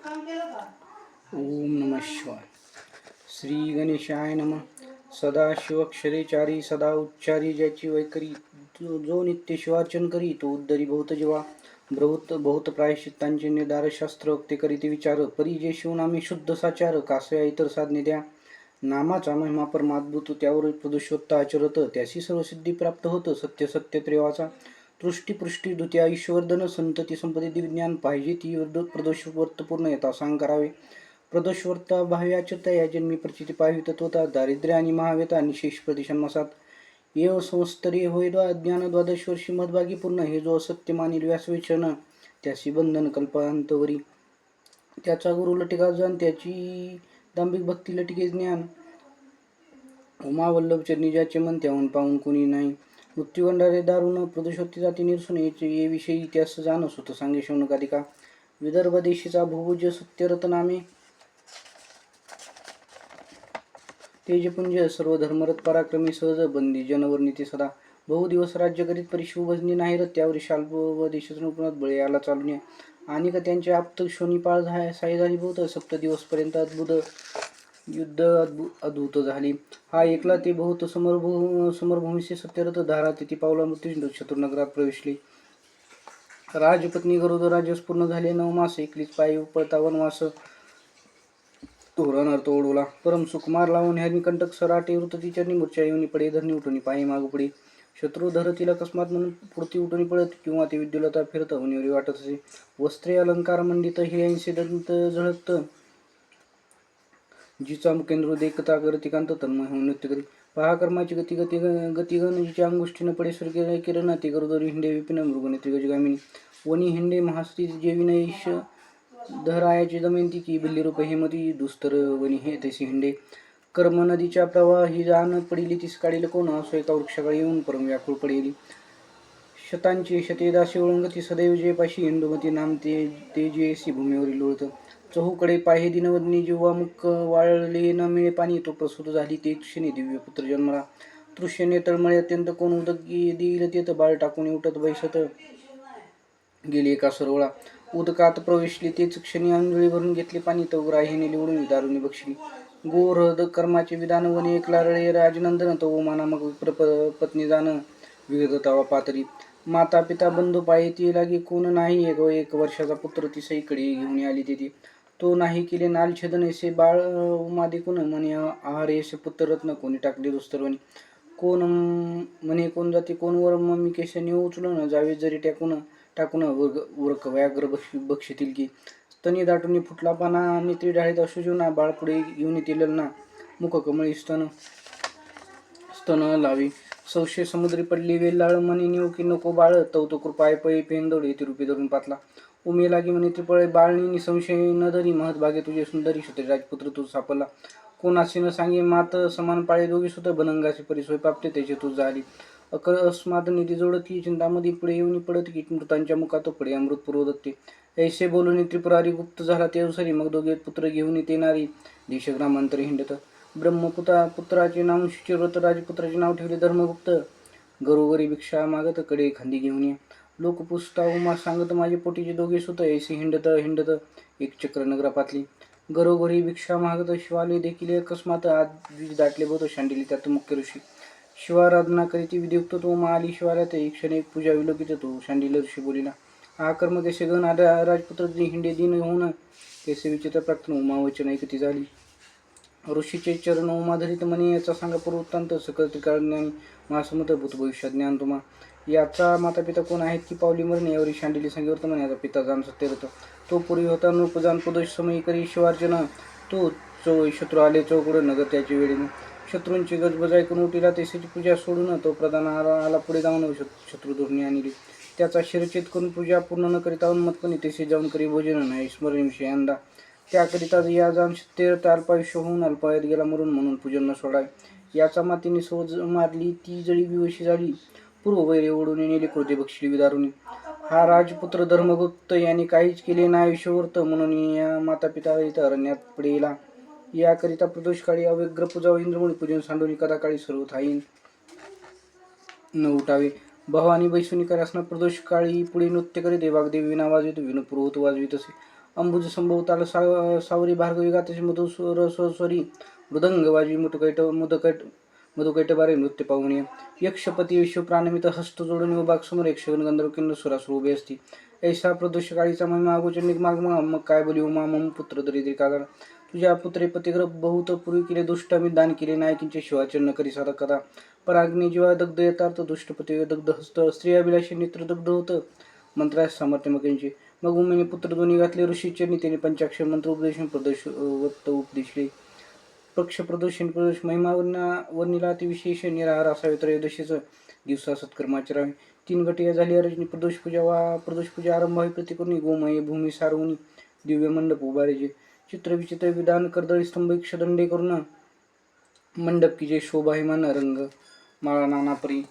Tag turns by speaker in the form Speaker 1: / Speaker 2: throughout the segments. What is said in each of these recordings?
Speaker 1: ओम नमः शिवाय. श्री गणेशाय नमः. सदाशिवक्षरेचारी सदा उच्चारी ज्याची वैखरी जो नित्य शिवार्चन करी तो उद्धरी बहुत जीवा बहुत प्रायश्चित्तांचे निर्धार शास्त्र ते करीती विचार परी जे शिवनामे शुद्ध साचार कासया इतर साधने द्या नामाचा महिमा परमाद्भुत त्यावर प्रदोषोत्त आचरत त्याशी सर्व सिद्धी प्राप्त होत सत्य सत्य त्रेवाचा तृष्टी पृष्टी द्वितीय आयुष्यवर्धन संतती संपत्ती विज्ञान पाहिजे ती प्रदोषवर्त पूर्ण यथा सांग करावे प्रदोषवर्ता भाव्याचता या जन्मी प्रचिती पाहिजे तत्वता दारिद्र्य आणि महाव्यता निशेष प्रदेशांमसात येव संस्तरी होय अज्ञान द्वादश वर्षी मधभागी पूर्ण हे जो असत्य मानिल व्यासवेचन त्याशी बंधन कल्पांतवरी त्याचा गुरु लटिका जाण त्याची दांभिक भक्ती लटिके ज्ञान उमा वल्लभ चरणी ज्याचे मन त्याहून पाहून कोणी नाही मृत्यूगंडारे दारुण प्रदोषोत्ती जाती निरसून ये विषयी इतिहास जाण सुत सांगे शौनकाधिका विदर्भ देशीचा भूभुज सत्यरथ नामे तेजपुंज सर्व धर्मरथ पराक्रमी सहज बंदी जनवर्णिती सदा बहुदिवस राज्य करीत परिशिव भजनी नाही रथ त्यावर शाल्प व देशातून उपनाथ बळे याला चालून या आणि का त्यांचे आप्त शोनिपाळ साई झाली बहुत सप्त दिवस पर्यंत अद्भुत युद्ध अद्भुत झाली हा एकला ते बहुत समरभूमीचे सत्यरथ धारा तिथे पावला मृत्यू शत्रुनगरात प्रवेशले राजपत्नी गरुड राजस पूर्ण झाले 9 मास एकलीच पायी पळता वनवास तोरण अर्थ ओढवला परम सुकुमार लावून ह्यानी कंटक सराटे वृत्ती चरणी मूर्छा येऊन पडे धरणी उठून पायी मागू पडे शत्रू धरतील अकस्मात म्हणून पुढती उठून पडत किंवा ते विद्युलता फिरत होण्यावरी वाटत असे वस्त्रे अलंकार मंडित हिऱ्यांचे दंत झळकत जिचा मुकेंद्र देखता करतिकांत तन्मय होऊन नृत्य करी पहा कर्माची गतिगण जिच्या अंगुष्ठीनं पडे स्वर्गीय किरण ते गरुदरी हिंडे विपिन मृगनेत्री गजगामिनी वनी हिंडे महास्त्री जे विनयश धरायाची दमयंती की बिल्ली रूप हेमती दुस्तर वनी हे तैसी हिंडे कर्म नदीच्या प्रवाही जाण पडिली तीस काढील कोण असो एका वृक्षाकडे येऊन परम व्याकुळ पडेली शतांची शतेदासी ओळंगती सदैव जे पाशी इंदुमती नाम ते जेसी भूमीवरील लोळत चहूकडे पाहे दिनवदनी जेव्हा मुख वाळले न मिळे पाणी तो प्रसूत झाली ते क्षणी दिव्य पुत्र जन्मला तृष्यने तळमळे अत्यंत कोण उदक देईल तेत बाळ टाकून उठत बैसत गेली एका सरोळा उदकात प्रवेशली तेच क्षणी अंजळी भरून घेतले पाणी तो राहीने निवडून दारुणी बक्षली गोरहद कर्माचे विधान वने एकला रळे राजनंदन तो माना मग पत्नी जाण विगततावा पातरी माता पिता बंधू पाये ती लागे कोण नाही एक वर्षाचा पुत्र ती सईकडे घेऊन आली तिथे तो नाही केले नाल छेदन ऐसे बाळ उमादे कोण म्हणे आहार ऐसे पुत्र रत्न कोणी टाकले दुस्तरवणी कोण म्हणे कोण जाते कोण वर मम्मी केश नेऊ उचलून जावे जरी टाकून उरक व्याघ्र बक्षतील की स्तनी दाटून फुटला पाना नेत्री डाळीत अशुजुना बाळ पुढे घेऊन येतील ना मुख कमळी स्तन लावी सौशे समुद्री पडली वेल्लाळ म्हणे नेऊ की नको बाळ तवतो कृपाय पळी पेंदोडे ती रुपी धरून पातला उमे लागी म्हणे त्रिपळे बाळणी निसंशय न धरी महत भागे तुझे सुंदरी सुते राजपुत्र तू सापडला कोणाशी न सांगे मात समान पाळे दोघी सुत बनंगाचे परिसोय पापते त्याचे तू झाली अकस्मात निधी जोडती चिंतामध्ये पुढे येऊन पडत की मृतांच्या मुखात पडे अमृत पुरवदत्ते ऐसे बोलून त्रिपुरारी गुप्त झाला ते अवसरी मग दोघे पुत्र घेऊन येणारी देशग्रामांतरी हिंडत पुत्राचे नाव शुचिव्रत राजपुत्राचे नाव ठेवले धर्मगुप्त घरोघरी भिक्षा मागत कडे खांदी घेऊन ये लोक पुसता उमा सांगत माझे पोटीचे दोघे सुत ऐसे हिंडत एक चक्र नगरापातली घरोघरी भिक्षा मागत शिवाले देखील अकस्मात आज दाटले बहुत शांडिली त्यात मुख्य ऋषी शिवाराधना करीती विधियुक्त तो आली शिवारात एक क्षण एक पूजा विलोकित तो शांडिल ऋषी बोलिला हा कर्म कैसे गण राजपुत्र हिंडे दिन होऊन कैसे विचित्र प्रार्थना उमा वचन ऐकती झाली ऋषीचे चरण उमा धरित म्हणे याचा सांगा पूर्ववृत्तांत सकल त्रिकाळज्ञानी महासमुद्र भूत भविष्यात ज्ञान तुम्हा याचा माता पिता कोण आहेत की पावली मरणे यावरी शांडिली सांगेवर म्हणे याचा पिता जाण सत्यरथ तो पूर्वी होता नृपजान प्रदोष समयी करी शिवार्चन तो शत्रू आले चौकड नगर त्याची वेळेने शत्रूंची गजबज ऐकून उठीला तेसीची पूजा सोडून तो प्रधान आला पुढे जाऊन शत्रू धोरणी आणली त्याचा शिरच्छेद करून पूजा पूर्ण न करिता उन्मत्पणे तेसे जाऊन करी भोजन नाही स्मरणविषयी अंदा त्याकरिता या जाण सत्यरथ अल्पायुष्य होऊन अल्पायात गेला मरून म्हणून पूजन न सोडावे याचा मातीने सहज मारली ती जळी विवशी झाली पूर्व वैरे ओढून नेले क्रोधे बक्षली विदारुणी हा राजपुत्र धर्मगुप्त याने काहीच केले नाही आयुष्यवर्त म्हणून या माता पिता इथं अरण्यात पडेला याकरिता प्रदोषकाळी अव्यग्र पूजा व इंद्रमुळी पूजन सांडोनी कदाकाळी सर्व थाईन न उठावे भवानी बैसुनी करासना प्रदोषकाळी पुढे नृत्य करीत वाग्देवी विना वाजवित विनोदपूर्वत वाजवित असे अंबुज संभवताल सावरी भार्गवी गातशी मधुस्वर स्वरी मृदंग वाजी मधुकैटबारे नृत्य पाहुणे यक्षपती विश्व प्राणमित हस्त जोडून उभाग समोर यक्षगण गंधर्व किन्न सुरासुर उभे असती. ऐसा प्रदोष काळीचा महिमा अगोचर माग मग काय बोली उमा मम पुत्र दरिद्री कादर तुझ्या पुत्रे पतिग्र बहुत पूर्वी केले दुष्ट मी दान केले नायकींचे शिवाचरण करी साधा कदा पराग्नी जीवा दग्ध यथार्थ दुष्टपती दग्ध हस्त स्त्रियाभिलाषी नेत्र दग्ध होतं मंत्रास सामर्थ्य मगेंचे मग उमेने पुत्र दोन्ही घातले ऋषीचरणी त्याने पंचाक्षर मंत्र उपदेशन प्रदोष उपदेशले पक्ष प्रदोषण प्रदोष महिमा वर्णिला अतिविशेष निराहार असावे त्रयोदशीचं दिवसा सत्कर्माचरावे 3 गटिया झाली अर्जनी प्रदोष पूजा आरंभ व्हावी प्रतिकोणी गोमय भूमी सारवणी दिव्य मंडप उभारायचे चित्रविचित्र विधान कर्दळी स्तंभ क्षदंडे करून मंडप की जे शोभायमान रंग माळा नानापरी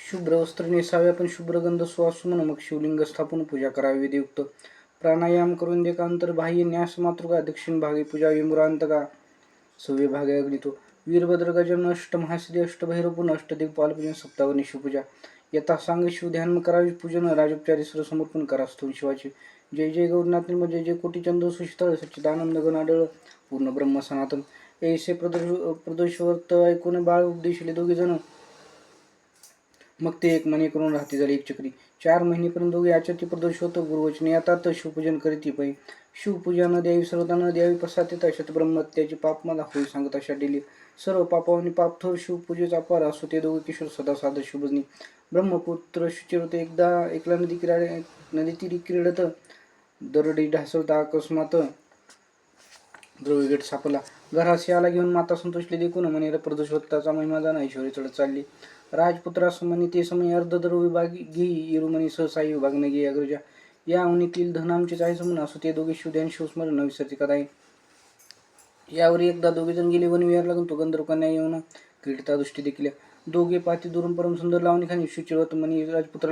Speaker 1: शुभ्र वस्त्र नेसावे आपण शुभ्र गंध सुवासुमन मग शिवलिंग स्थापन पूजा करावी विधियुक्त प्राणायाम करून देकांतर बाह्य न्यास मातृका दक्षिण भागे पूजा विमुरांतका सव्य भागे अग्नितो वीरभद्र गजन अष्टमहासिद्धी अष्टभैरवपूर्ण अष्टदिग्पाल पूजन सप्तावनी शिवपूजा यथा सांग शिवध्यान करावी पूजन राजोपचारी समर्पण करा स्तोन शिवाचे जय जय गौरनाथ जय जय कोटी चंद्र सुशीतळ सच्चिदानंद गणाडळ पूर्ण ब्रह्म सनातन ऐसे प्रदोषवर्त ऐकून बाळ उपदेशले दोघे जण मग ते एक मने करून राहते झाले एक चक्री 4 महिनेपर्यंत दोघे आचरती प्रदोष होतं गुरुवचने येतात शिवपूजन करीती पै शिवपूजा न द्यावी सर्वता न द्यावी पसात शतब्रह्मत्याची पाप मला होई सांगत अशा डेली सर्व पापावनी पाप थोर शिवपूजेचा पार असो ते दोघे किशोर सदा साध शुभजनी ब्रह्मपुत्र शुचिरत एकदा एकला नदी तीरी क्रीडत दरडी ढासळता अकस्मात द्रव्यगट सापला घराशी आला घेऊन माता संतोषले देखून म्हणे प्रदोष होताचा महिमा जाणं ऐश्वर्य चढत चालली राजपुत्रास म्हणे ते समय अर्धदर विभाग घेई इरुमणी सहसाई विभाग न घे अग्रजा या उनीतील धनामचेच आहे समून असो ते दोघे शिवध्यान शिवस्मरण न विसरते कदाई यावर एकदा दोघे जण गेले वन विहार लागून तो गंधर्व कन्या येऊन क्रीडता दृष्टी देखील दोघे पाती दुरून परम सुंदर लावणी खाणी शुचिरवत म्हणे राजपुत्र